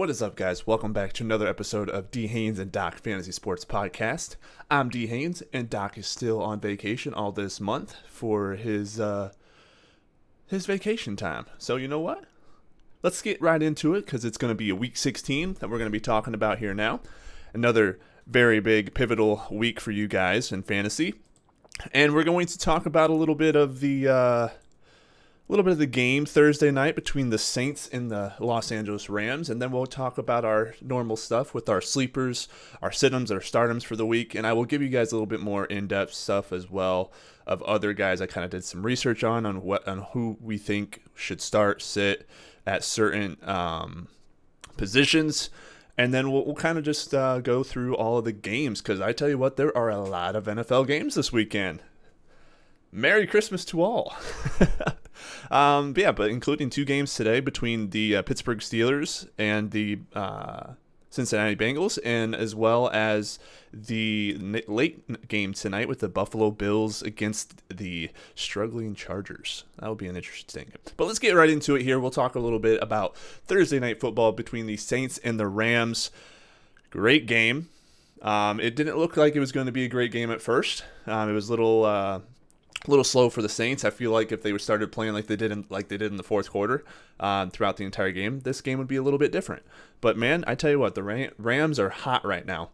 What is up, guys? Welcome back to another episode of D. Haynes and Doc Fantasy Sports Podcast. I'm D. Haynes, and Doc is still on vacation all this month for his vacation time. So you know what? Let's get right into it because it's going to be a Week 16 that we're going to be talking about here now. Another very big, pivotal week for you guys in fantasy, and we're going to talk about a little bit of the game Thursday night between the Saints and the Los Angeles Rams, and then we'll talk about our normal stuff with our sleepers, our sit-ems, our start-ems for the week, and I will give you guys a little bit more in-depth stuff as well of other guys I kind of did some research on who we think should start, sit at certain positions, and then we'll kind of just go through all of the games, because I tell you what, there are a lot of NFL games this weekend. Merry Christmas to all. But including two games today between the Pittsburgh Steelers and the Cincinnati Bengals, and as well as the late game tonight with the Buffalo Bills against the struggling Chargers. That'll be an interesting game. But let's get right into it here. We'll talk a little bit about Thursday night football between the Saints and the Rams. Great game. It didn't look like it was going to be a great game at first. It was a little slow for the Saints. I feel like if they started playing like they did in the fourth quarter throughout the entire game, this game would be a little bit different. But man, I tell you what, the Rams are hot right now.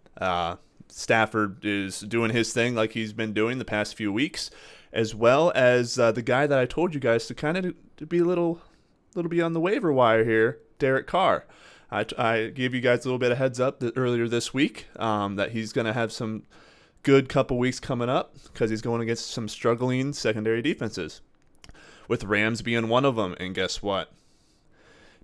Stafford is doing his thing like he's been doing the past few weeks, as well as the guy that I told you guys to kind of to be a little be on the waiver wire here, Derek Carr. I gave you guys a little bit of heads up earlier this week that he's going to have some good couple weeks coming up because he's going against some struggling secondary defenses, with Rams being one of them. And guess what?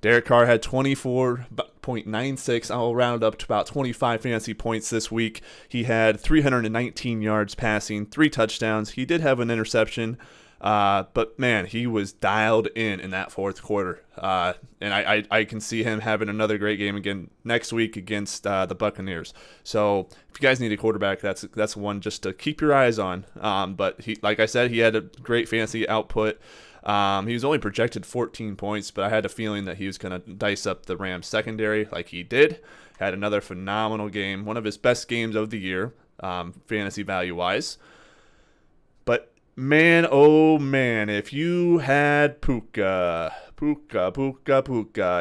Derek Carr had 24.96. I'll round up to about 25 fantasy points this week. He had 319 yards passing, 3 touchdowns. He did have an interception, but man, he was dialed in that fourth quarter. And I can see him having another great game again next week against the Buccaneers. So if you guys need a quarterback, that's one just to keep your eyes on. But he, like I said, he had a great fantasy output. He was only projected 14 points, but I had a feeling that he was going to dice up the Rams secondary like he did. Had another phenomenal game, one of his best games of the year, fantasy value-wise. But man, oh man, if you had Puka,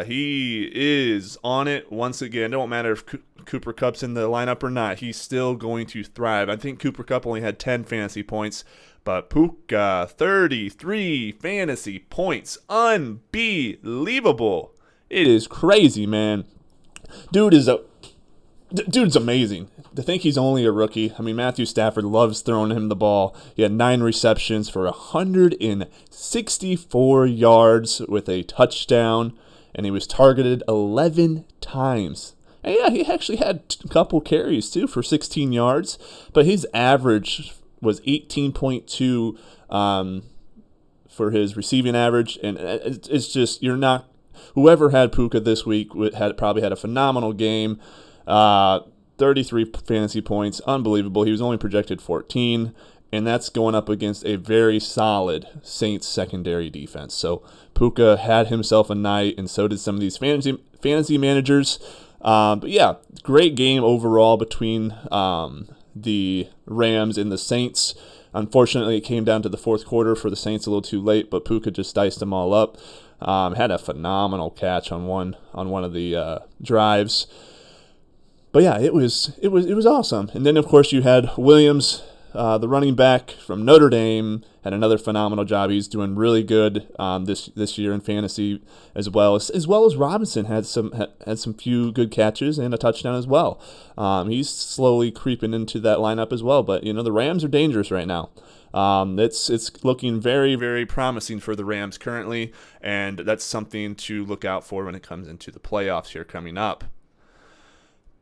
he is on it once again. It don't matter if Cooper Kupp's in the lineup or not, he's still going to thrive. I think Cooper Kupp only had 10 fantasy points, but Puka, 33 fantasy points. Unbelievable. It is crazy, man. Dude's amazing. To think he's only a rookie. I mean, Matthew Stafford loves throwing him the ball. He had 9 receptions for 164 yards with a touchdown, and he was targeted 11 times. And yeah, he actually had a couple carries too for 16 yards, but his average was 18.2 for his receiving average, and it's just, whoever had Puka this week probably had a phenomenal game. 33 fantasy points, unbelievable. He was only projected 14, and that's going up against a very solid Saints secondary defense. So Puka had himself a night, and so did some of these fantasy managers. But yeah, great game overall between the Rams and the Saints. Unfortunately, it came down to the fourth quarter for the Saints a little too late, but Puka just diced them all up. Had a phenomenal catch on one of the drives. But yeah, it was awesome. And then of course you had Williams, the running back from Notre Dame, had another phenomenal job. He's doing really good this year in fantasy as well as Robinson had some few good catches and a touchdown as well. He's slowly creeping into that lineup as well. But the Rams are dangerous right now. It's looking very, very promising for the Rams currently, and that's something to look out for when it comes into the playoffs here coming up.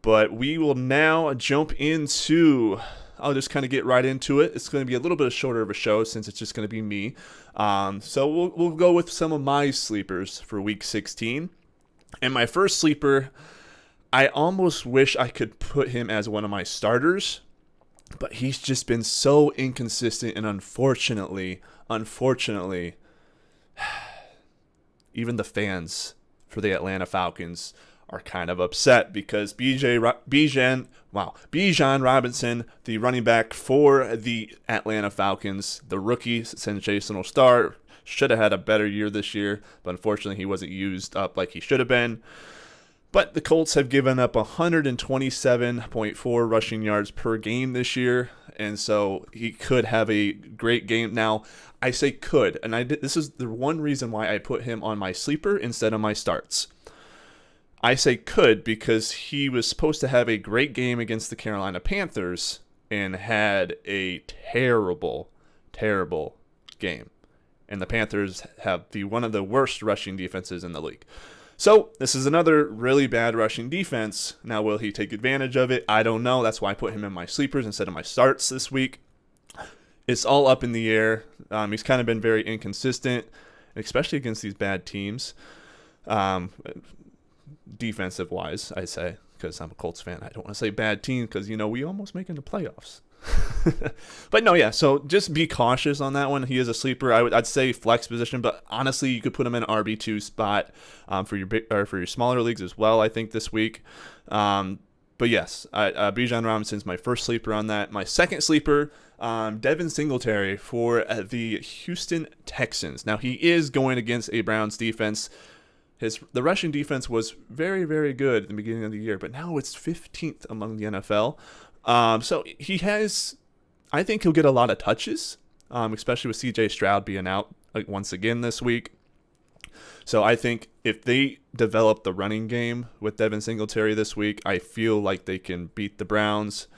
But we will now jump into, I'll just kind of get right into it. It's going to be a little bit shorter of a show since it's just going to be me. So we'll go with some of my sleepers for Week 16. And my first sleeper, I almost wish I could put him as one of my starters, but he's just been so inconsistent, and unfortunately, even the fans for the Atlanta Falcons are kind of upset because Bijan Robinson, the running back for the Atlanta Falcons, the rookie sensational star, should have had a better year this year, but unfortunately he wasn't used up like he should have been. But the Colts have given up 127.4 rushing yards per game this year, and so he could have a great game. Now, I say could, and this is the one reason why I put him on my sleeper instead of my starts. I say could because he was supposed to have a great game against the Carolina Panthers and had a terrible, terrible game. And the Panthers have one of the worst rushing defenses in the league. So this is another really bad rushing defense. Now, will he take advantage of it? I don't know. That's why I put him in my sleepers instead of my starts this week. It's all up in the air. He's kind of been very inconsistent, especially against these bad teams. Defensive-wise, I say, because I'm a Colts fan. I don't want to say bad team because, we almost making the playoffs. But no, yeah, so just be cautious on that one. He is a sleeper. I'd say flex position, but honestly, you could put him in an RB2 spot for your smaller leagues as well, I think, this week. But yes, Bijan Robinson's my first sleeper on that. My second sleeper, Devin Singletary for the Houston Texans. Now, he is going against a Browns defense. The rushing defense was very, very good at the beginning of the year, but now it's 15th among the NFL. So I think he'll get a lot of touches, especially with CJ Stroud being out once again this week. So I think if they develop the running game with Devin Singletary this week, I feel like they can beat the Browns.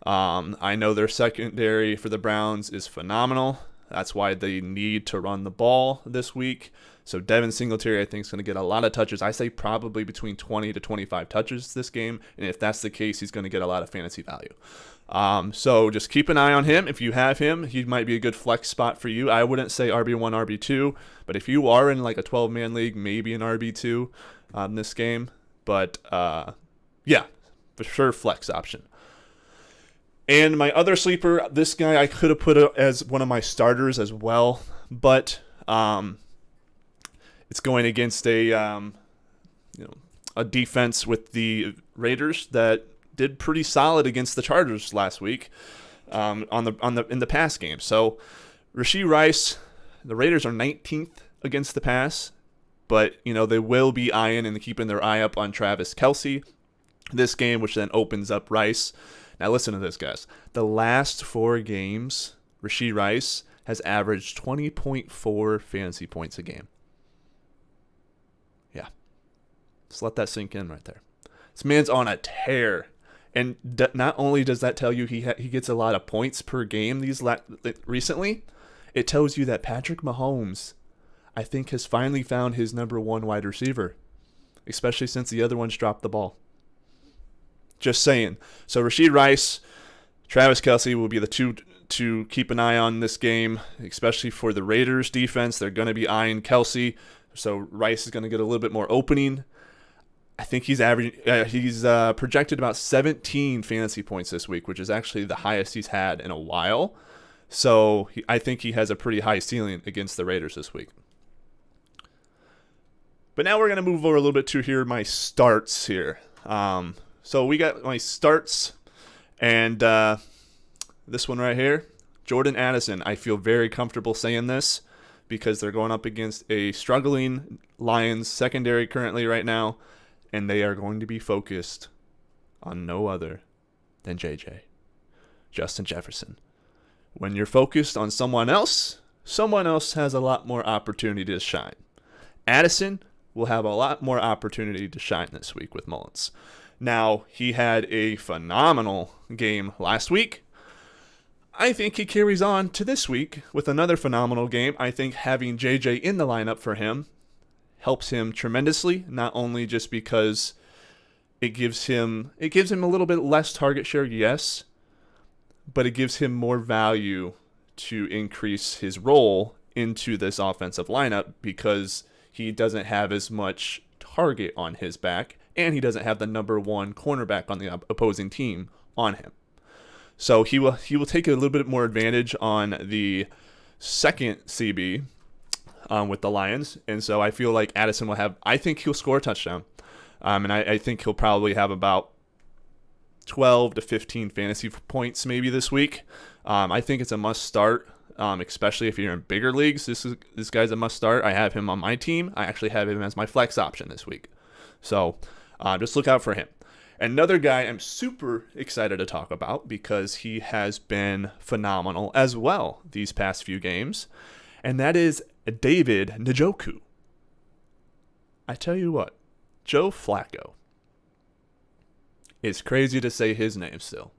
I know their secondary for the Browns is phenomenal. That's why they need to run the ball this week. So Devin Singletary, I think, is going to get a lot of touches. I say probably between 20 to 25 touches this game. And if that's the case, he's going to get a lot of fantasy value. So just keep an eye on him. If you have him, he might be a good flex spot for you. I wouldn't say RB1, RB2. But if you are in like a 12-man league, maybe an RB2 this game. But yeah, for sure flex option. And my other sleeper, this guy I could have put as one of my starters as well. But it's going against a defense with the Raiders that did pretty solid against the Chargers last week in the pass game. So Rashee Rice, the Raiders are 19th against the pass, but they will be eyeing and keeping their eye up on Travis Kelce this game, which then opens up Rice. Now listen to this, guys. The last 4 games, Rashee Rice has averaged 20.4 fantasy points a game. Yeah. Just let that sink in right there. This man's on a tear. And not only does that tell you he gets a lot of points per game recently, it tells you that Patrick Mahomes, I think, has finally found his number 1 wide receiver, especially since the other ones dropped the ball. Just saying. So Rashee Rice, Travis Kelce will be the two to keep an eye on this game, especially for the Raiders defense. They're going to be eyeing Kelce, so Rice is going to get a little bit more opening. I think he's projected about 17 fantasy points this week, which is actually the highest he's had in a while. So I think he has a pretty high ceiling against the Raiders this week. But now we're going to move over a little bit to my starts here. So we got my starts, and this one right here, Jordan Addison. I feel very comfortable saying this because they're going up against a struggling Lions secondary currently right now, and they are going to be focused on no other than Justin Jefferson. When you're focused on someone else has a lot more opportunity to shine. Addison will have a lot more opportunity to shine this week with Mullins. Now, he had a phenomenal game last week. I think he carries on to this week with another phenomenal game. I think having JJ in the lineup for him helps him tremendously, not only just because it gives him a little bit less target share, yes, but it gives him more value to increase his role into this offensive lineup because he doesn't have as much target on his back, and he doesn't have the number 1 cornerback on the opposing team on him. So he will take a little bit more advantage on the second CB with the Lions, and so I feel like Addison I think he'll score a touchdown. And I think he'll probably have about 12 to 15 fantasy points maybe this week. I think it's a must start, especially if you're in bigger leagues. This guy's a must start. I have him on my team. I actually have him as my flex option this week. So just look out for him. Another guy I'm super excited to talk about because he has been phenomenal as well these past few games, and that is David Njoku. I tell you what, Joe Flacco. It's crazy to say his name still.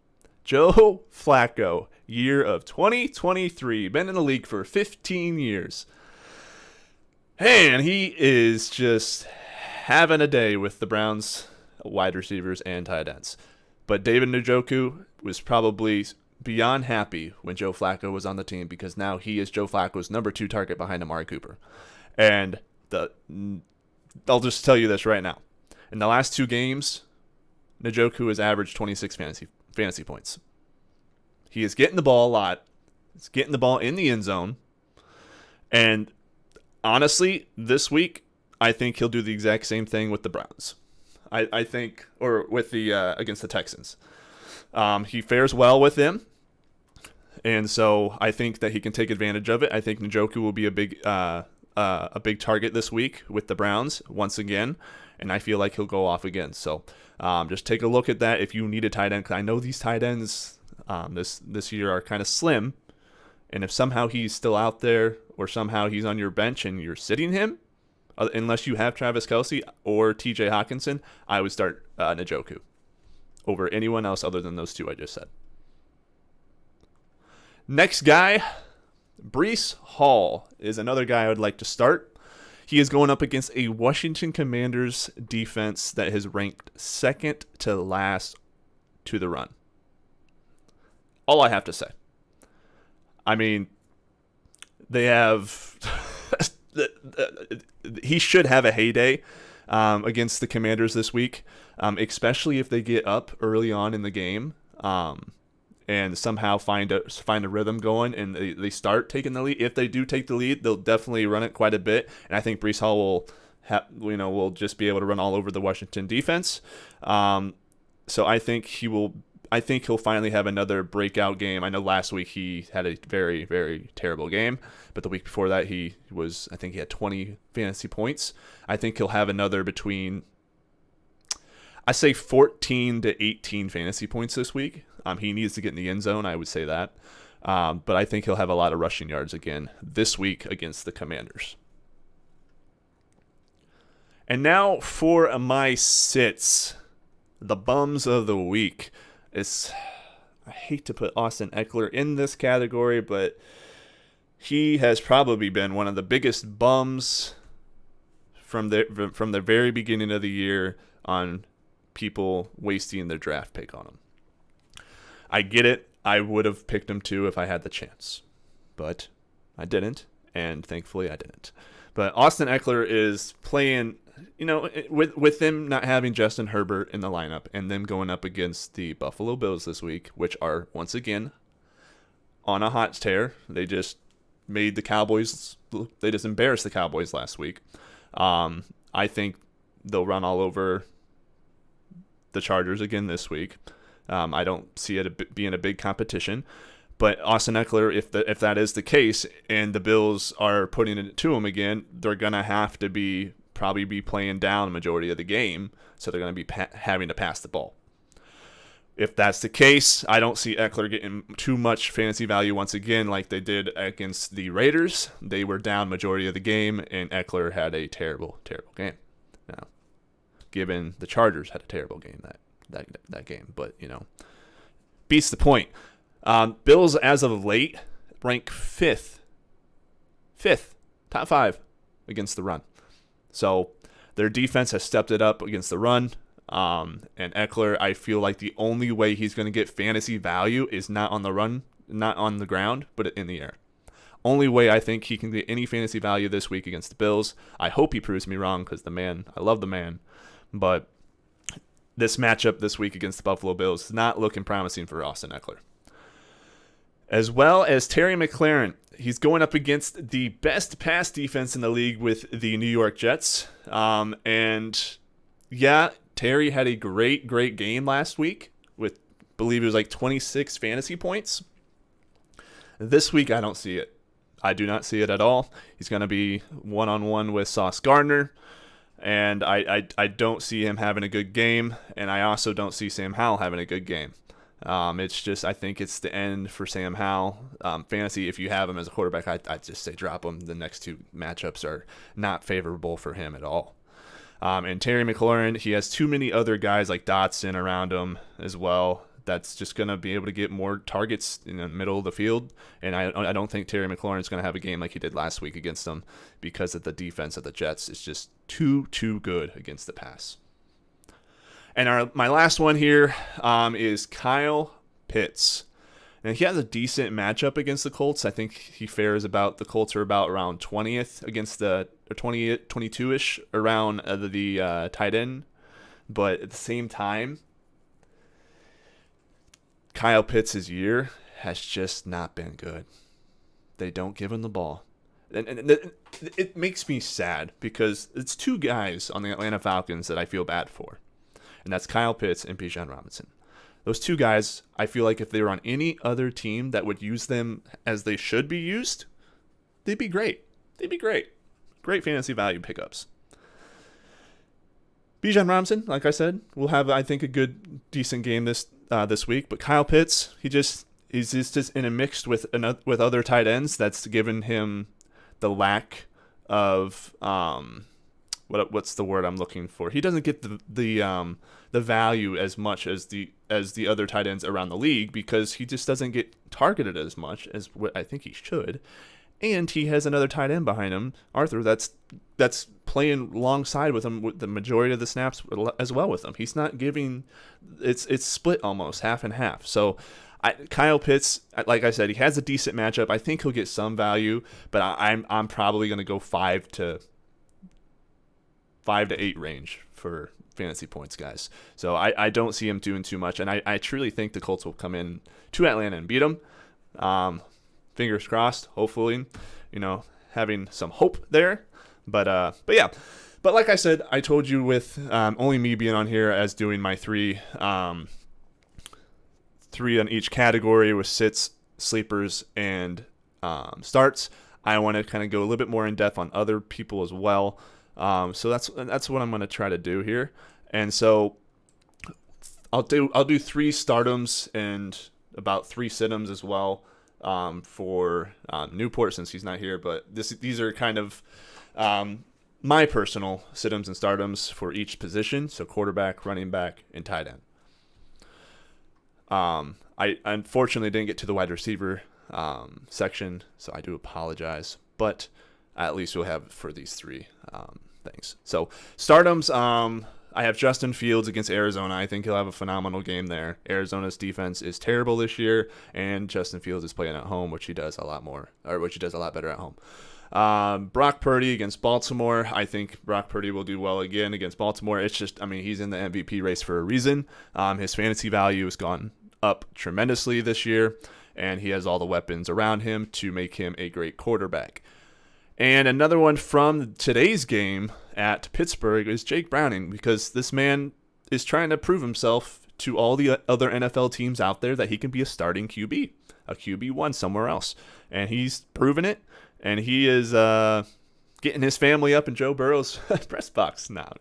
Joe Flacco, year of 2023, been in the league for 15 years. And he is just having a day with the Browns wide receivers and tight ends. But David Njoku was probably beyond happy when Joe Flacco was on the team because now he is Joe Flacco's number 2 target behind Amari Cooper. And I'll just tell you this right now. In the last 2 games, Njoku has averaged 26 fantasy points. He is getting the ball a lot. He's getting the ball in the end zone. And honestly, this week, I think he'll do the exact same thing with the Browns. I think, or with the against the Texans. He fares well with them. And so I think that he can take advantage of it. I think Njoku will be a big target this week with the Browns once again. And I feel like he'll go off again. So just take a look at that if you need a tight end. Because I know these tight ends this year are kind of slim. And if somehow he's still out there or somehow he's on your bench and you're sitting him, unless you have Travis Kelce or TJ Hawkinson, I would start Njoku over anyone else other than those 2 I just said. Next guy, Breece Hall, is another guy I would like to start. He is going up against a Washington Commanders defense that has ranked second to last to the run. All I have to say. I mean, they have... he should have a heyday against the Commanders this week, especially if they get up early on in the game and somehow find a rhythm going and they start taking the lead. If they do take the lead, they'll definitely run it quite a bit, and I think Breece Hall will just be able to run all over the Washington defense. So I think he'll finally have another breakout game. I know last week he had a very, very terrible game, but the week before that he had 20 fantasy points. I think he'll have another between, I say 14 to 18 fantasy points this week. He needs to get in the end zone, I would say that. But I think he'll have a lot of rushing yards again this week against the Commanders. And now for my sits, the bums of the week. I hate to put Austin Ekeler in this category, but he has probably been one of the biggest bums from the very beginning of the year on people wasting their draft pick on him. I get it. I would have picked him too if I had the chance, but I didn't, and thankfully I didn't. But Austin Ekeler is playing, with them not having Justin Herbert in the lineup and them going up against the Buffalo Bills this week, which are, once again, on a hot tear. They just made the Cowboys, they just embarrassed the Cowboys last week. I think they'll run all over the Chargers again this week. I don't see it being a big competition. But Austin Ekeler, if that is the case, and the Bills are putting it to him again, they're going to have to probably be playing down the majority of the game, so they're going to be having to pass the ball. If that's the case, I don't see Ekeler getting too much fantasy value once again like they did against the Raiders. They were down majority of the game, and Ekeler had a terrible, terrible game. Now, given the Chargers had a terrible game that game, but, beats the point. Bills, as of late, rank fifth, top 5 against the run. So their defense has stepped it up against the run. And Ekeler, I feel like the only way he's going to get fantasy value is not on the run, not on the ground, but in the air. Only way I think he can get any fantasy value this week against the Bills. I hope he proves me wrong because I love the man. But this matchup this week against the Buffalo Bills is not looking promising for Austin Ekeler. As well as Terry McLaurin. He's going up against the best pass defense in the league with the New York Jets. And yeah, Terry had a great game last week with, I believe it was like 26 fantasy points. This week, I don't see it. I do not see it at all. He's going to be one-on-one with Sauce Gardner, and I don't see him having a good game, and I also don't see Sam Howell having a good game. It's just, I think it's the end for Sam Howell. Fantasy, if you have him as a quarterback, I'd just say drop him. The next two matchups are not favorable for him at all. And Terry McLaurin, he has too many other guys like Dotson around him as well. That's just going to be able to get more targets in the middle of the field. And I don't think Terry McLaurin is going to have a game like he did last week against them because of the defense of the Jets is just too good against the pass. And my last one here is Kyle Pitts. And he has a decent matchup against the Colts. I think he fares about, the Colts are about around 20th against the 22-ish around the tight end. But at the same time, Kyle Pitts' year has just not been good. They don't give him the ball. And it makes me sad because it's two guys on the Atlanta Falcons that I feel bad for. And that's Kyle Pitts and Bijan Robinson. Those two guys, I feel like if they were on any other team that would use them as they should be used, they'd be great. They'd be great. Great fantasy value pickups. Bijan Robinson, like I said, will have, I think, a good, decent game this week. But Kyle Pitts, he's just intermixed with other tight ends. That's given him the lack of what's the word I'm looking for? He doesn't get the value as much as the other tight ends around the league because he just doesn't get targeted as much as what I think he should. And he has another tight end behind him, Arthur, that's playing alongside with him with the majority of the snaps as well with him. He's not giving it's split almost half and half. So Kyle Pitts, like I said, he has a decent matchup. I think he'll get some value, but I'm probably going to go 5 to 8 range for fantasy points, guys. So I don't see him doing too much, and I truly think the Colts will come in to Atlanta and beat them. Fingers crossed, hopefully, having some hope there. But yeah. But like I said, I told you with only me being on here as doing my three on each category with sits, sleepers, and starts, I want to kind of go a little bit more in depth on other people as well. So that's what I'm going to try to do here. And so I'll do 3 startums and about 3 sit-ems as well for Newport since he's not here. But these are kind of my personal sit-ems and startums for each position. So quarterback, running back, and tight end. I unfortunately didn't get to the wide receiver section, so I do apologize. But at least we'll have for these 3 things. So startums, I have Justin Fields against Arizona. I think he'll have a phenomenal game there. Arizona's defense is terrible this year, and Justin Fields is playing at home, which he does a lot better at home. Brock Purdy against Baltimore. I think Brock Purdy will do well again against Baltimore. It's just, he's in the MVP race for a reason. His fantasy value has gone up tremendously this year, and he has all the weapons around him to make him a great quarterback. And another one from today's game at Pittsburgh is Jake Browning, because this man is trying to prove himself to all the other NFL teams out there that he can be a starting QB, a QB1 somewhere else. And he's proven it, and he is getting his family up in Joe Burrow's press box now.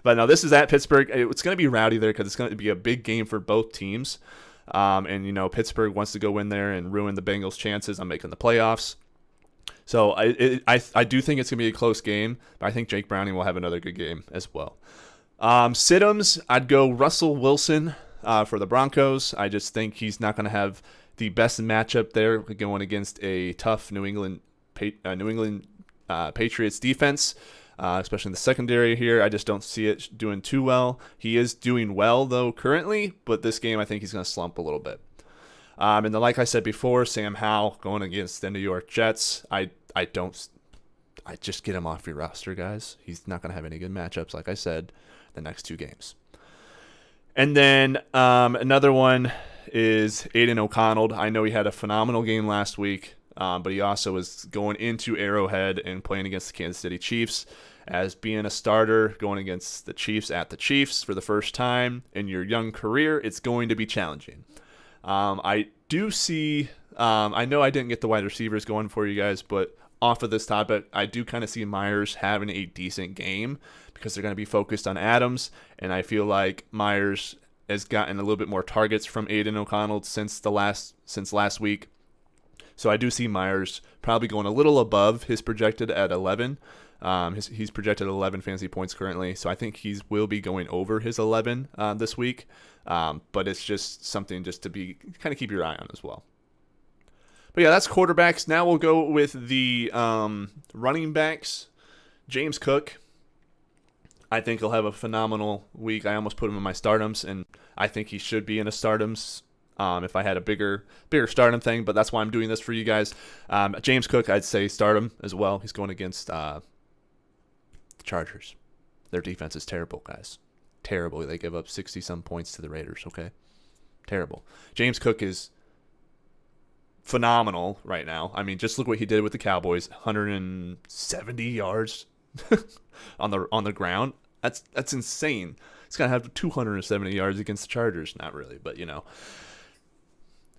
But no, this is at Pittsburgh. It's going to be rowdy there because it's going to be a big game for both teams. And, Pittsburgh wants to go in there and ruin the Bengals' chances on making the playoffs. So I do think it's going to be a close game, but I think Jake Browning will have another good game as well. Sit-ems, I'd go Russell Wilson for the Broncos. I just think he's not going to have the best matchup there going against a tough New England Patriots defense, especially in the secondary here. I just don't see it doing too well. He is doing well, though, currently, but this game I think he's going to slump a little bit. And then, like I said before, Sam Howell going against the New York Jets. I just get him off your roster, guys. He's not going to have any good matchups, like I said, the next 2 games. And then another one is Aiden O'Connell. I know he had a phenomenal game last week, but he also was going into Arrowhead and playing against the Kansas City Chiefs. as being a starter going against the Chiefs at the Chiefs for the first time in your young career. It's going to be challenging. I do see, I know I didn't get the wide receivers going for you guys, but off of this topic, I do kind of see Myers having a decent game because they're going to be focused on Adams, and I feel like Myers has gotten a little bit more targets from Aiden O'Connell since last week. So I do see Myers probably going a little above his projected at 11. He's projected 11 fantasy points currently, so I think he will be going over his 11 this week. But it's just something just to be kind of keep your eye on as well. But yeah, that's quarterbacks. Now we'll go with the running backs. James Cook, I think he'll have a phenomenal week. I almost put him in my stardoms, and I think he should be in a stardoms if I had a bigger stardom thing. But that's why I'm doing this for you guys. James Cook, I'd say stardom as well. He's going against the Chargers. Their defense is terrible, guys. Terrible. They give up 60-some points to the Raiders, okay? Terrible. James Cook is phenomenal right now. I mean, just look what he did with the Cowboys. 170 yards on the ground. That's insane. He's going to have 270 yards against the Chargers. Not really, but, you know.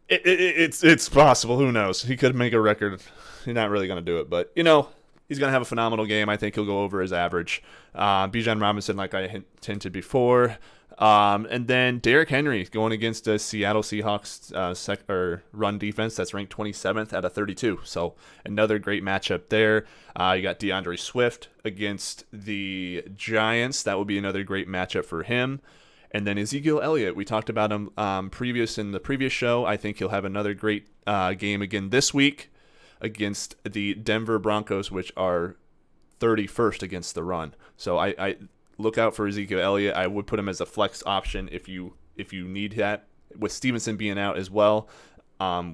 It's possible. Who knows? He could make a record. He's not really going to do it, but, you know, he's going to have a phenomenal game. I think he'll go over his average. Bijan Robinson, like I hinted before. And then Derrick Henry going against the Seattle Seahawks run defense that's ranked 27th out of 32. So another great matchup there. You got DeAndre Swift against the Giants. That will be another great matchup for him. And then Ezekiel Elliott, we talked about him in the previous show. I think he'll have another great game again this week against the Denver Broncos, which are 31st against the run. So I look out for Ezekiel Elliott. I would put him as a flex option if you need that, with Stevenson being out as well,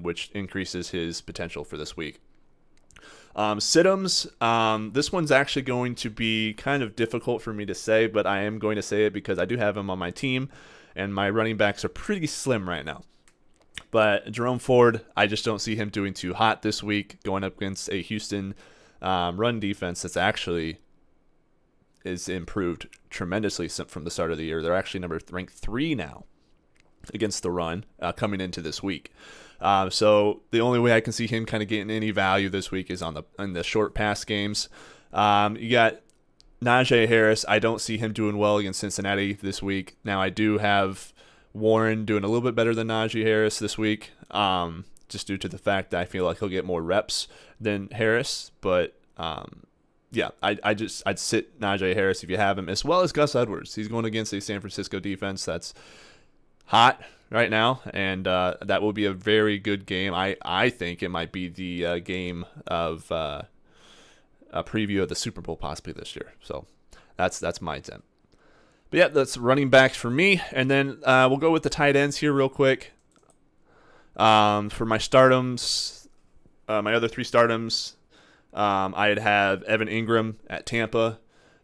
which increases his potential for this week. Siddums, this one's actually going to be kind of difficult for me to say, but I am going to say it because I do have him on my team, and my running backs are pretty slim right now. But Jerome Ford, I just don't see him doing too hot this week, going up against a Houston run defense that's actually is improved tremendously from the start of the year. They're actually ranked 3 now against the run coming into this week. So the only way I can see him kind of getting any value this week is in the short pass games. You got Najee Harris. I don't see him doing well against Cincinnati this week. Now I do have Warren doing a little bit better than Najee Harris this week, just due to the fact that I feel like he'll get more reps than Harris. But yeah, I'd sit Najee Harris if you have him, as well as Gus Edwards. He's going against a San Francisco defense that's hot right now, and that will be a very good game. I think it might be the game of a preview of the Super Bowl possibly this year. So that's my intent. But yeah, that's running backs for me, and then we'll go with the tight ends here real quick. For my stardoms, my other 3 stardoms, I'd have Evan Ingram at Tampa.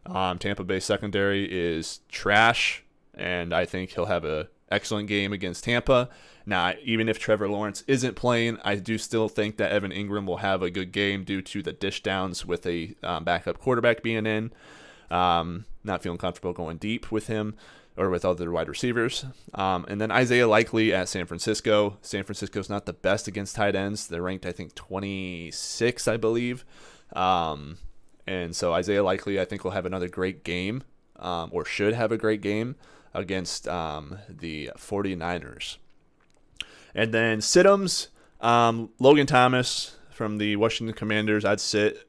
Tampa Bay secondary is trash, and I think he'll have a excellent game against Tampa. Now, even if Trevor Lawrence isn't playing, I do still think that Evan Ingram will have a good game due to the dish downs with a backup quarterback being in. Not feeling comfortable going deep with him or with other wide receivers. And then Isaiah Likely at San Francisco. San Francisco's not the best against tight ends. They're ranked, I think, 26, I believe. And so Isaiah Likely, I think, will have another great game, or should have a great game against the 49ers. And then Siddums, Logan Thomas from the Washington Commanders, I'd sit.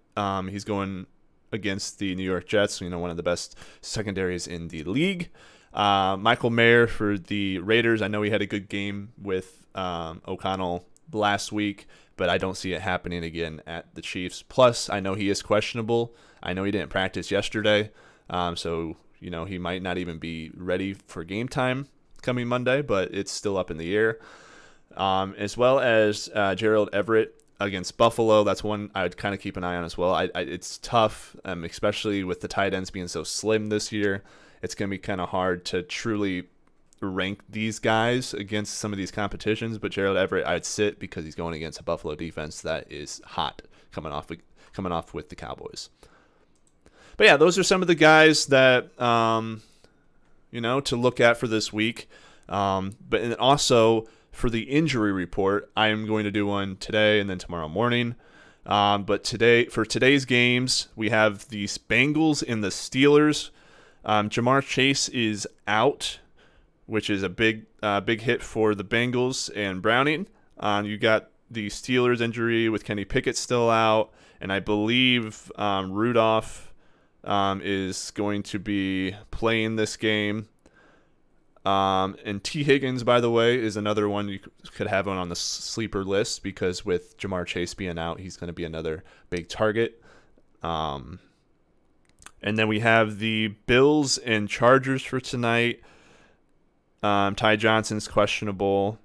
He's going against the New York Jets, one of the best secondaries in the league. Michael Mayer for the Raiders. I know he had a good game with O'Connell last week, but I don't see it happening again at the Chiefs. Plus, I know he is questionable. I know he didn't practice yesterday, so he might not even be ready for game time coming Monday, but it's still up in the air. As well as Gerald Everett against Buffalo. That's one I'd kind of keep an eye on as well. It's tough, especially with the tight ends being so slim this year. It's going to be kind of hard to truly rank these guys against some of these competitions, but Gerald Everett I'd sit because he's going against a Buffalo defense that is hot coming off with the Cowboys. But yeah, those are some of the guys that to look at for this week. But and also for the injury report, I am going to do one today and then tomorrow morning. But for today's games, we have the Bengals and the Steelers. Ja'Marr Chase is out, which is a big hit for the Bengals and Browning. You got the Steelers injury with Kenny Pickett still out, and I believe Rudolph is going to be playing this game. And T. Higgins, by the way, is another one you could have on the sleeper list because with Ja'Marr Chase being out, he's going to be another big target. And then we have the Bills and Chargers for tonight. Ty Johnson's questionable,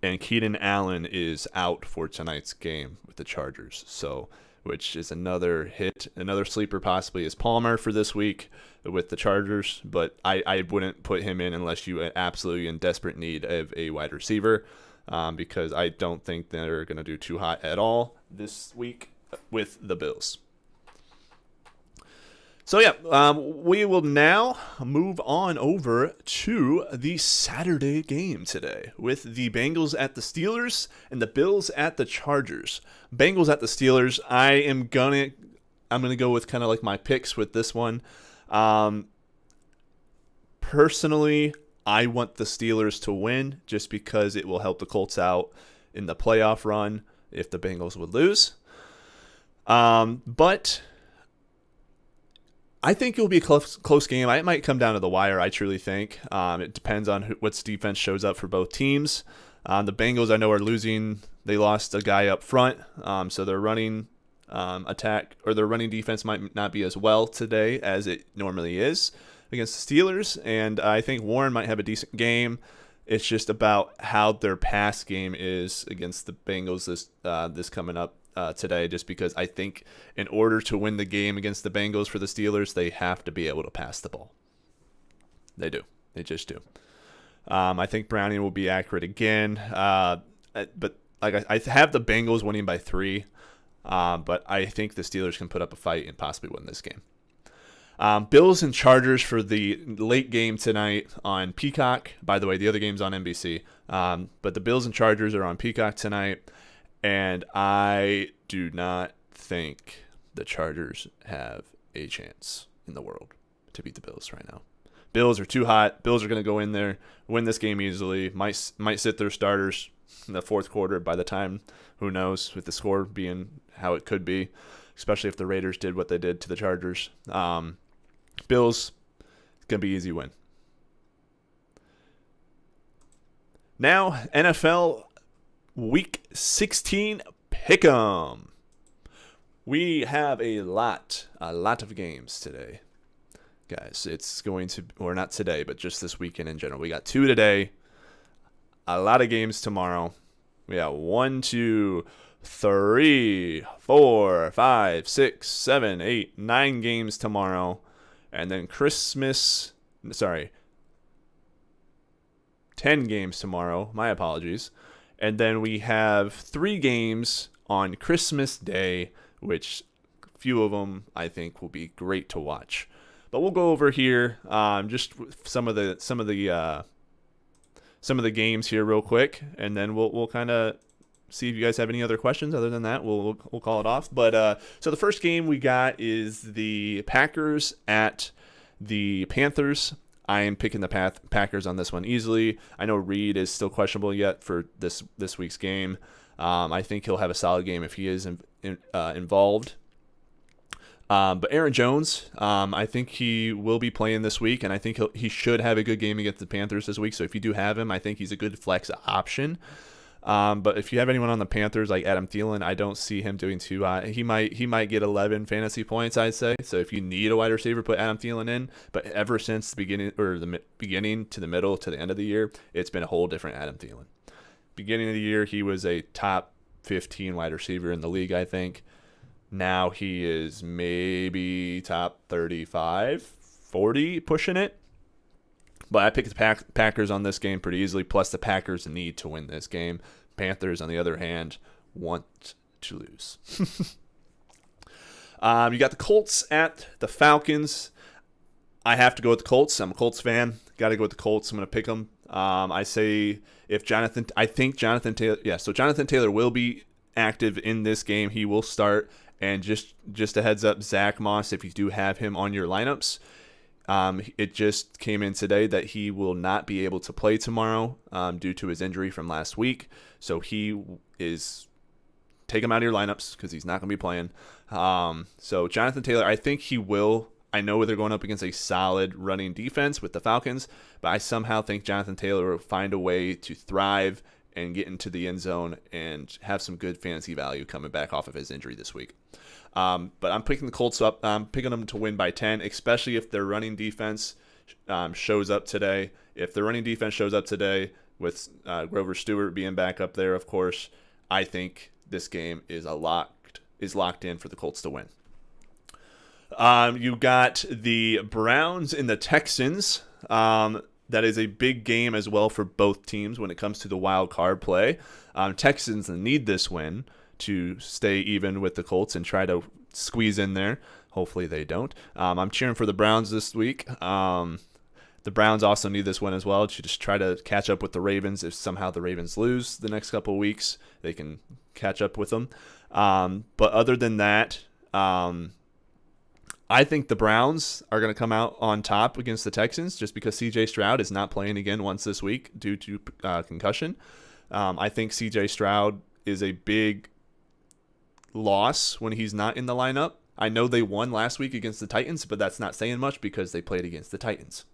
and Keenan Allen is out for tonight's game with the Chargers. So, which is another hit. Another sleeper possibly is Palmer for this week with the Chargers, but I wouldn't put him in unless you are absolutely in desperate need of a wide receiver, because I don't think they're going to do too hot at all this week with the Bills. So yeah, we will now move on over to the Saturday game today with the Bengals at the Steelers and the Bills at the Chargers. Bengals at the Steelers. I'm gonna go with kind of like my picks with this one. Personally, I want the Steelers to win just because it will help the Colts out in the playoff run if the Bengals would lose. But I think it will be a close game. It might come down to the wire, I truly think. It depends on what defense shows up for both teams. The Bengals, I know, are losing. They lost a guy up front, so their running attack or their running defense might not be as well today as it normally is against the Steelers. And I think Warren might have a decent game. It's just about how their pass game is against the Bengals this coming up today, just because I think in order to win the game against the Bengals for the Steelers, they have to be able to pass the ball. They do. They just do. I think Browning will be accurate again. But like I have the Bengals winning by 3, but I think the Steelers can put up a fight and possibly win this game. Bills and Chargers for the late game tonight on Peacock. By the way, the other game's on NBC. But the Bills and Chargers are on Peacock tonight. And I do not think the Chargers have a chance in the world to beat the Bills right now. Bills are too hot. Bills are going to go in there, win this game easily. Might sit their starters in the fourth quarter by the time, who knows, with the score being how it could be, especially if the Raiders did what they did to the Chargers. Bills, it's going to be an easy win. Now, NFL Week 16 Pick'em. We have a lot of games today, guys. It's going to, or not today, but just this weekend in general. We got 2 today, a lot of games tomorrow. We got 1, 2, 3, 4, 5, 6, 7, 8, 9 games tomorrow, and then 10 games tomorrow. My apologies. And then we have 3 games on Christmas Day, which few of them I think will be great to watch. But we'll go over here just some of the games here real quick, and then we'll kind of see if you guys have any other questions. Other than that, we'll call it off. But so the first game we got is the Packers at the Panthers. I am picking the Packers on this one easily. I know Reed is still questionable yet for this week's game. I think he'll have a solid game if he is involved. But Aaron Jones, I think he will be playing this week, and I think he should have a good game against the Panthers this week. So if you do have him, I think he's a good flex option. But if you have anyone on the Panthers like Adam Thielen, I don't see him doing too hot. He might get 11 fantasy points, I'd say. So if you need a wide receiver, put Adam Thielen in. But ever since the beginning to the middle to the end of the year, it's been a whole different Adam Thielen. Beginning of the year, he was a top 15 wide receiver in the league, I think. Now he is maybe top 35, 40, pushing it. But I picked the Packers on this game pretty easily, plus the Packers need to win this game. Panthers, on the other hand, want to lose. You got the Colts at the Falcons. I have to go with the Colts. I'm a Colts fan. Got to go with the Colts. I'm going to pick them. I think Jonathan Taylor. Yeah, so Jonathan Taylor will be active in this game. He will start. And just a heads up, Zach Moss, if you do have him on your lineups, it just came in today that he will not be able to play tomorrow due to his injury from last week. So take him out of your lineups because he's not going to be playing. So Jonathan Taylor, I think he will. I know they're going up against a solid running defense with the Falcons, but I somehow think Jonathan Taylor will find a way to thrive and get into the end zone and have some good fantasy value coming back off of his injury this week. But I'm picking the Colts up. I'm picking them to win by 10, especially if their running defense shows up today. If their running defense shows up today with Grover Stewart being back up there, of course, I think this game is locked in for the Colts to win. You got the Browns and the Texans. That is a big game as well for both teams when it comes to the wild card play. Texans need this win to stay even with the Colts and try to squeeze in there. Hopefully they don't. I'm cheering for the Browns this week. The Browns also need this win as well to just try to catch up with the Ravens. If somehow the Ravens lose the next couple of weeks, they can catch up with them. But other than that, I think the Browns are going to come out on top against the Texans just because C.J. Stroud is not playing again once this week due to concussion. I think C.J. Stroud is a big loss when he's not in the lineup. I know they won last week against the Titans, but that's not saying much because they played against the Titans.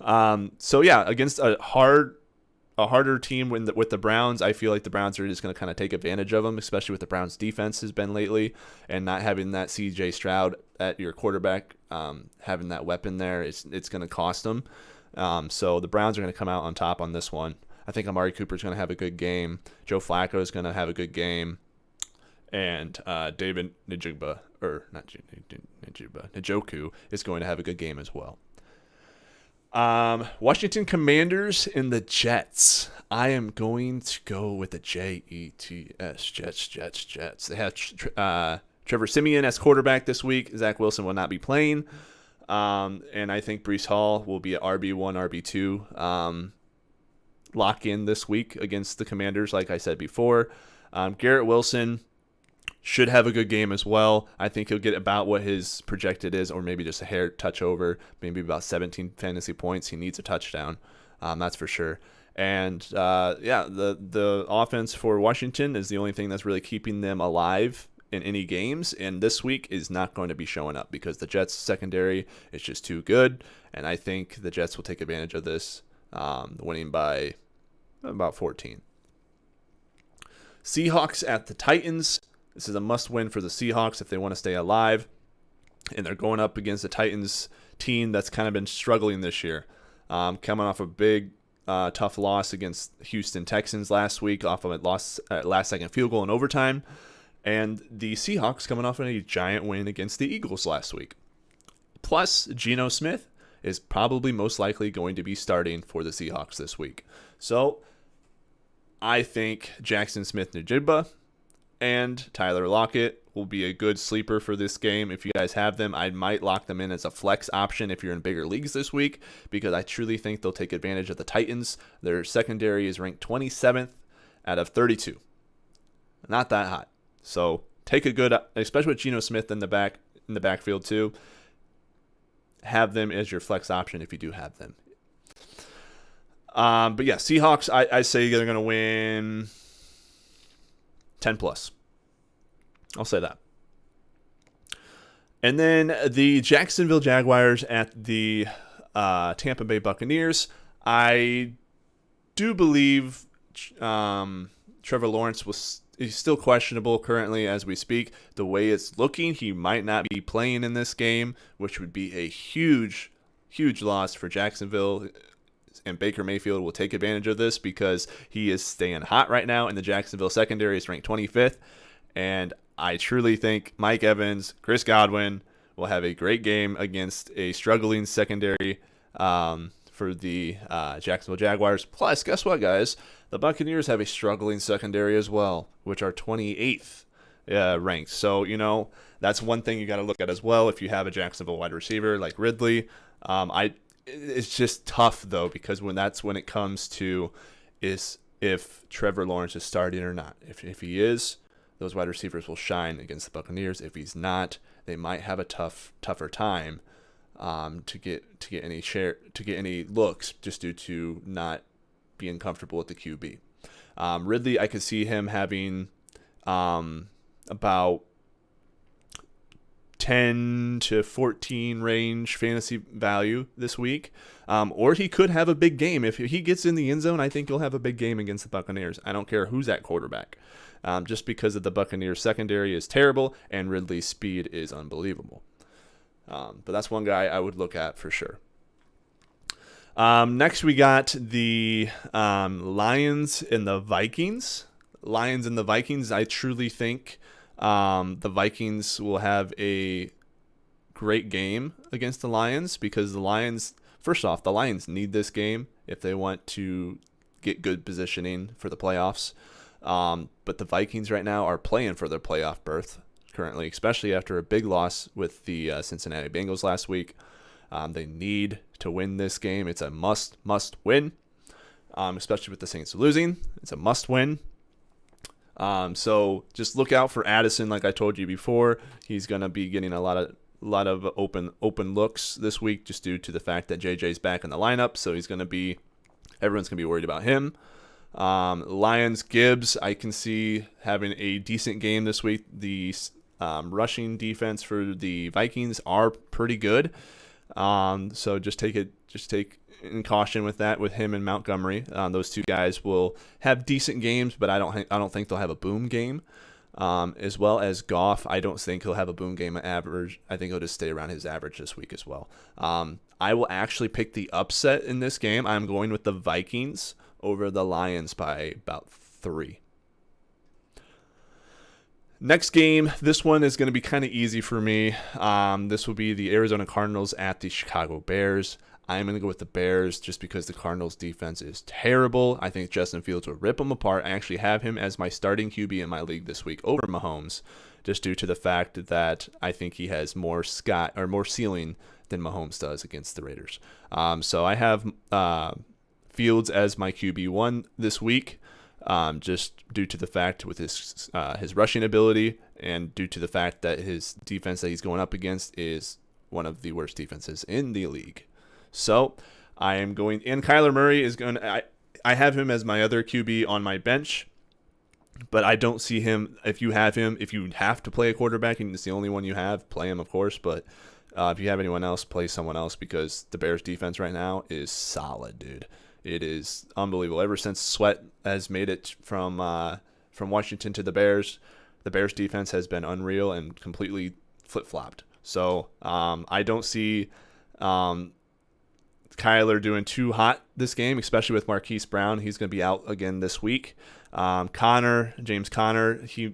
Against a harder team with the Browns, I feel like the Browns are just going to kind of take advantage of them, especially with the Browns' defense has been lately, and not having that C.J. Stroud at your quarterback, having that weapon there, it's going to cost them. So the Browns are going to come out on top on this one. I think Amari Cooper is going to have a good game. Joe Flacco is going to have a good game. And David Njoku is going to have a good game as well. Washington Commanders and the Jets. I am going to go with the Jets. Jets. They have Trevor Siemian as quarterback this week. Zach Wilson will not be playing. And I think Breece Hall will be at RB1, RB2 lock in this week against the Commanders, like I said before. Garrett Wilson should have a good game as well. I think he'll get about what his projected is, or maybe just a hair touch over, maybe about 17 fantasy points. He needs a touchdown, that's for sure. And the offense for Washington is the only thing that's really keeping them alive in any games, and this week is not going to be showing up because the Jets secondary is just too good, and I think the Jets will take advantage of this, winning by about 14. Seahawks at the Titans. This is a must-win for the Seahawks if they want to stay alive, and they're going up against the Titans team that's kind of been struggling this year, coming off a big, tough loss against Houston Texans last week off of a last-second field goal in overtime, and the Seahawks coming off a giant win against the Eagles last week. Plus, Geno Smith is probably most likely going to be starting for the Seahawks this week. So, I think Jackson Smith-Njigba and Tyler Lockett will be a good sleeper for this game. If you guys have them, I might lock them in as a flex option if you're in bigger leagues this week, because I truly think they'll take advantage of the Titans. Their secondary is ranked 27th out of 32. Not that hot. So take a good, especially with Geno Smith in the backfield too. Have them as your flex option if you do have them. But yeah, Seahawks, I say they're going to win 10 plus. I'll say that. And then the Jacksonville Jaguars at the Tampa Bay Buccaneers. I do believe Trevor Lawrence is still questionable currently as we speak. The way it's looking, he might not be playing in this game, which would be a huge, huge loss for Jacksonville. And Baker Mayfield will take advantage of this because he is staying hot right now, and the Jacksonville secondary is ranked 25th. And I truly think Mike Evans, Chris Godwin will have a great game against a struggling secondary for the Jacksonville Jaguars. Plus, guess what, guys? The Buccaneers have a struggling secondary as well, which are 28th ranked. So, that's one thing you got to look at as well. If you have a Jacksonville wide receiver like Ridley, it's just tough though, because when it comes to is if Trevor Lawrence is starting or not. If he is, those wide receivers will shine against the Buccaneers. If he's not, they might have a tougher time to get any looks, just due to not being comfortable with the QB. Ridley, I could see him having about 10 to 14 range fantasy value this week. Or he could have a big game. If he gets in the end zone, I think he'll have a big game against the Buccaneers. I don't care who's at quarterback. Just because of the Buccaneers secondary is terrible and Ridley's speed is unbelievable. But that's one guy I would look at for sure. Next we got the Lions and the Vikings. I truly think the Vikings will have a great game against the Lions, because the Lions need this game if they want to get good positioning for the playoffs. But the Vikings right now are playing for their playoff berth currently, especially after a big loss with the Cincinnati Bengals last week. They need to win this game. It's a must win, especially with the Saints losing. It's a must win. So just look out for Addison. Like I told you before, he's going to be getting a lot of open looks this week, just due to the fact that JJ's back in the lineup. So everyone's going to be worried about him. Lions, Gibbs, I can see having a decent game this week. The rushing defense for the Vikings are pretty good. So just take in caution with that, with him and Montgomery. Those two guys will have decent games, but I don't think they'll have a boom game. As well as Goff, I don't think he'll have a boom game average. I think he'll just stay around his average this week as well. I will actually pick the upset in this game. I'm going with the Vikings over the Lions by about 3. Next game, this one is going to be kind of easy for me. This will be the Arizona Cardinals at the Chicago Bears. I'm going to go with the Bears just because the Cardinals defense is terrible. I think Justin Fields will rip them apart. I actually have him as my starting QB in my league this week over Mahomes, just due to the fact that I think he has more ceiling than Mahomes does against the Raiders. So I have Fields as my QB1 this week, just due to the fact with his rushing ability, and due to the fact that his defense that he's going up against is one of the worst defenses in the league. So I am going, and Kyler Murray is going to, I have him as my other QB on my bench, but I don't see him. If you have to play a quarterback and it's the only one you have, play him, of course. But if you have anyone else, play someone else, because the Bears defense right now is solid, dude. It is unbelievable. Ever since Sweat has made it from Washington to the Bears defense has been unreal and completely flip-flopped. So I don't see Kyler doing too hot this game, especially with Marquise Brown. He's going to be out again this week. James Conner, he's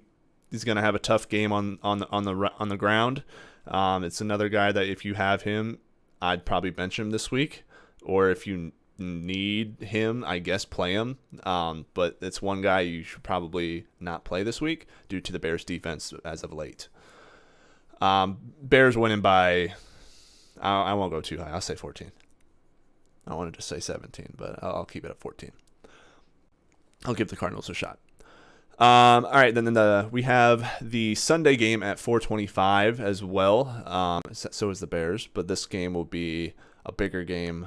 going to have a tough game on the ground. It's another guy that if you have him, I'd probably bench him this week, or if you need him, I guess play him. But it's one guy you should probably not play this week due to the Bears defense as of late. Bears winning by, I won't go too high. I'll say 14. I wanted to say 17, but I'll keep it at 14. I'll give the Cardinals a shot. All right, then we have the Sunday game at 4:25 as well. So is the Bears, but this game will be a bigger game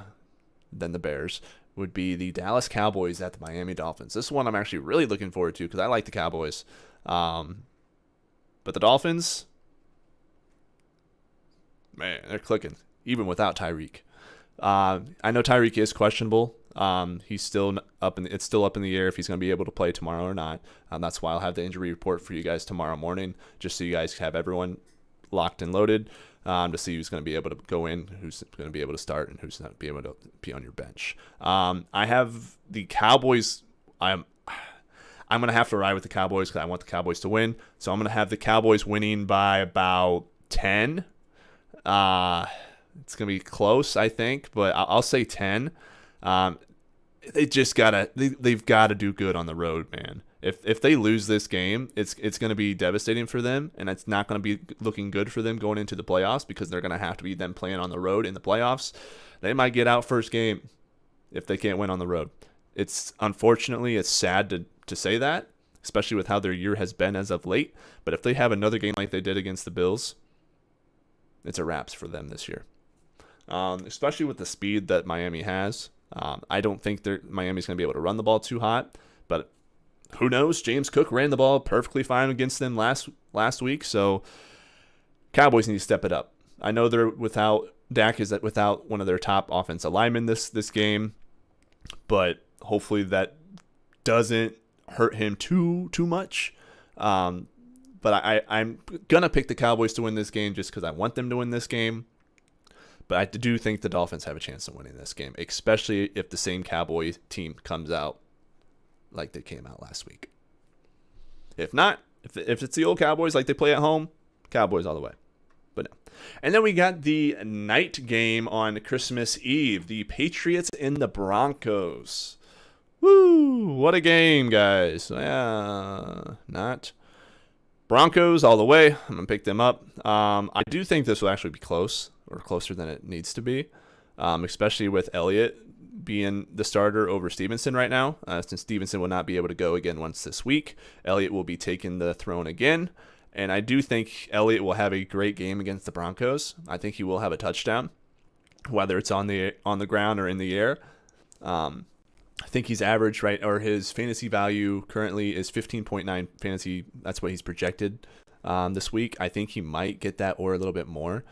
than the Bears. Would be the Dallas Cowboys at the Miami Dolphins. This one I'm actually really looking forward to because I like the Cowboys. But the Dolphins, man, they're clicking, even without Tyreek. I know Tyreek is questionable. He's still it's still up in the air if he's going to be able to play tomorrow or not. That's why I'll have the injury report for you guys tomorrow morning, just so you guys have everyone locked and loaded, to see who's going to be able to go in, who's going to be able to start, and who's not be able to be on your bench. I have the Cowboys. I'm going to have to ride with the Cowboys because I want the Cowboys to win. So I'm going to have the Cowboys winning by about 10. It's going to be close, I think, but I'll say 10. they've gotta do good on the road, man. If they lose this game, it's gonna be devastating for them, and it's not gonna be looking good for them going into the playoffs because they're gonna have to be then playing on the road in the playoffs. They might get out first game if they can't win on the road. Unfortunately it's sad to say that, especially with how their year has been as of late. But if they have another game like they did against the Bills, it's a wraps for them this year. Especially with the speed that Miami has. I don't think Miami's going to be able to run the ball too hot, but who knows? James Cook ran the ball perfectly fine against them last week, so Cowboys need to step it up. I know Dak is without one of their top offensive linemen this game, but hopefully that doesn't hurt him too much. But I'm gonna pick the Cowboys to win this game just because I want them to win this game. But I do think the Dolphins have a chance of winning this game, especially if the same Cowboys team comes out like they came out last week. If not, if it's the old Cowboys like they play at home, Cowboys all the way. But no. And then we got the night game on Christmas Eve, the Patriots and the Broncos. Woo! What a game, guys. Yeah, not. Broncos all the way. I'm going to pick them up. I do think this will actually be close, or closer than it needs to be, especially with Elliott being the starter over Stevenson right now. Since Stevenson will not be able to go again once this week, Elliott will be taking the throne again. And I do think Elliott will have a great game against the Broncos. I think he will have a touchdown, whether it's on the ground or in the air. I think he's average, right, or his fantasy value currently is 15.9 fantasy. That's what he's projected this week. I think he might get that or a little bit more,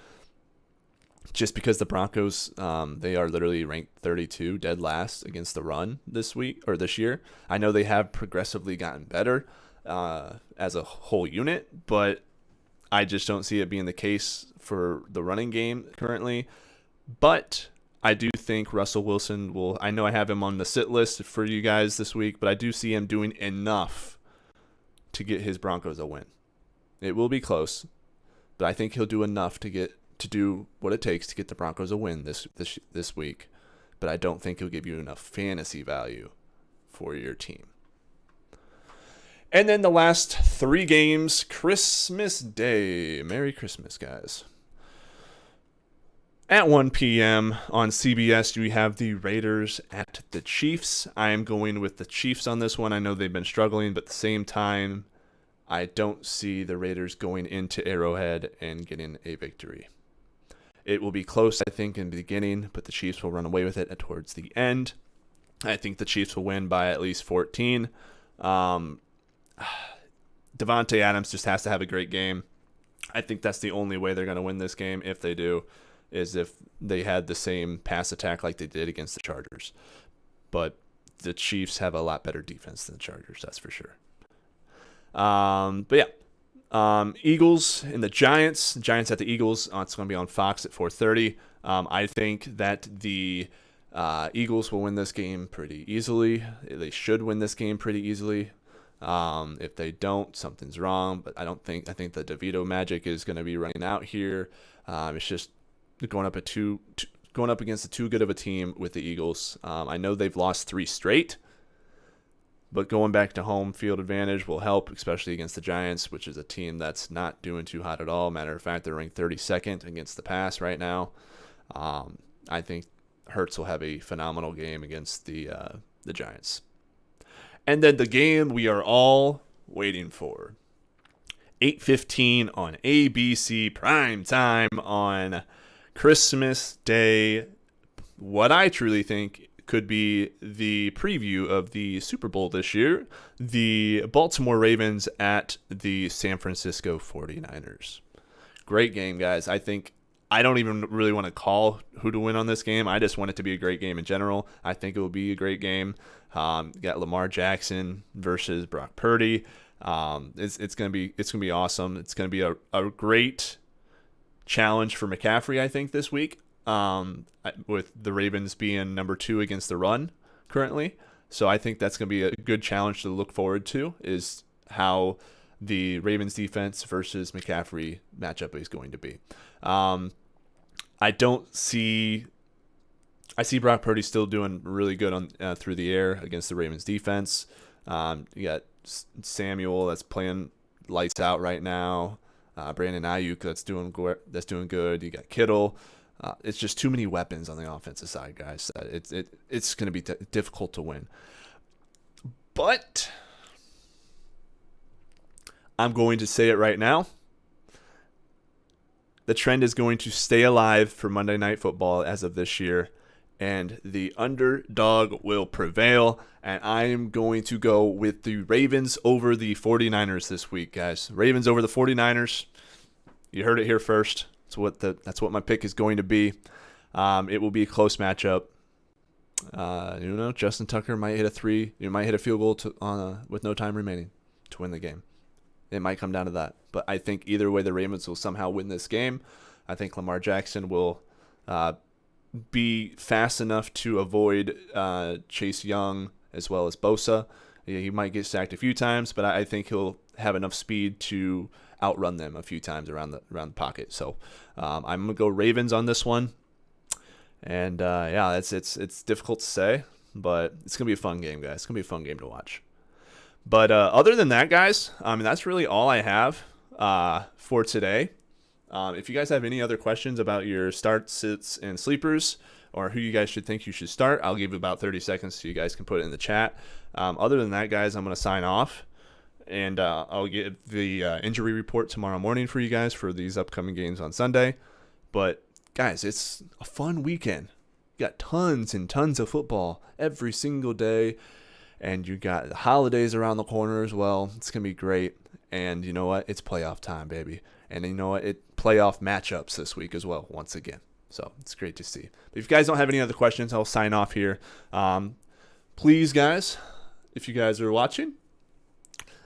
just because the Broncos, they are literally ranked 32, dead last against the run this year. I know they have progressively gotten better as a whole unit, but I just don't see it being the case for the running game currently. But I do think Russell Wilson will. I know I have him on the sit list for you guys this week, but I do see him doing enough to get his Broncos a win. It will be close, but I think he'll do enough to do what it takes to get the Broncos a win this week. But I don't think he'll give you enough fantasy value for your team. And then the last 3 games, Christmas Day. Merry Christmas, guys. At 1 p.m. on CBS, we have the Raiders at the Chiefs. I am going with the Chiefs on this one. I know they've been struggling, but at the same time, I don't see the Raiders going into Arrowhead and getting a victory. It will be close, I think, in the beginning, but the Chiefs will run away with it towards the end. I think the Chiefs will win by at least 14. Devontae Adams just has to have a great game. I think that's the only way they're going to win this game, if they do, is if they had the same pass attack like they did against the Chargers. But the Chiefs have a lot better defense than the Chargers, that's for sure. Eagles and the Giants. Giants at the Eagles. It's going to be on Fox at 4:30. I think that the Eagles will win this game pretty easily. They should win this game pretty easily. If they don't, something's wrong. But I think the DeVito magic is going to be running out here. It's just going up against too good of a team with the Eagles. I know they've lost 3 straight, but going back to home field advantage will help, especially against the Giants, which is a team that's not doing too hot at all. Matter of fact, they're ranked 32nd against the pass right now. I think Hurts will have a phenomenal game against the Giants. And then the game we are all waiting for. 8:15 on ABC, prime time on Christmas Day. What I truly think could be the preview of the Super Bowl this year. The Baltimore Ravens at the San Francisco 49ers. Great game, guys. I don't even really want to call who to win on this game. I just want it to be a great game in general. I think it will be a great game. Got Lamar Jackson versus Brock Purdy. It's gonna be awesome. It's gonna be a great challenge for McCaffrey, I think, this week. With the Ravens being number 2 against the run currently. So I think that's going to be a good challenge to look forward to, is how the Ravens defense versus McCaffrey matchup is going to be. I don't see I see Brock Purdy still doing really good on through the air against the Ravens defense. You got Samuel that's playing lights out right now. Brandon Ayuk that's doing good. You got Kittle. It's just too many weapons on the offensive side, guys. It's going to be difficult to win. But I'm going to say it right now. The trend is going to stay alive for Monday Night Football as of this year, and the underdog will prevail, and I am going to go with the Ravens over the 49ers this week, guys. Ravens over the 49ers. You heard it here first. That's what my pick is going to be. It will be a close matchup. Justin Tucker might hit a three. You might hit a field goal with no time remaining to win the game. It might come down to that. But I think either way, the Ravens will somehow win this game. I think Lamar Jackson will be fast enough to avoid Chase Young as well as Bosa. He might get sacked a few times, but I think he'll have enough speed to outrun them a few times around the pocket. So I'm gonna go Ravens on this one. And it's difficult to say, but it's gonna be a fun game, guys. It's gonna be a fun game to watch. But other than that, guys, that's really all I have for today. If you guys have any other questions about your start, sits, and sleepers, or who you guys think you should start, I'll give you about 30 seconds so you guys can put it in the chat. Other than that, guys, I'm going to sign off, and I'll get the injury report tomorrow morning for you guys for these upcoming games on Sunday. But, guys, it's a fun weekend. You got tons and tons of football every single day. And you got the holidays around the corner as well. It's going to be great. And you know what? It's playoff time, baby. And you know what? Playoff matchups this week as well, once again. So it's great to see. But if you guys don't have any other questions, I'll sign off here. Please, guys, if you guys are watching,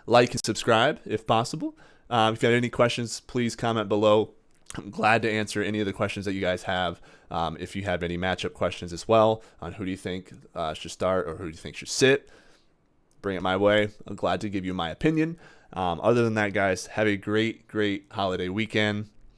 like and subscribe if possible. If you have any questions, please comment below. I'm glad to answer any of the questions that you guys have. If you have any matchup questions as well on who do you think should start or who do you think should sit, bring it my way. I'm glad to give you my opinion. Other than that, guys, have a great, great holiday weekend.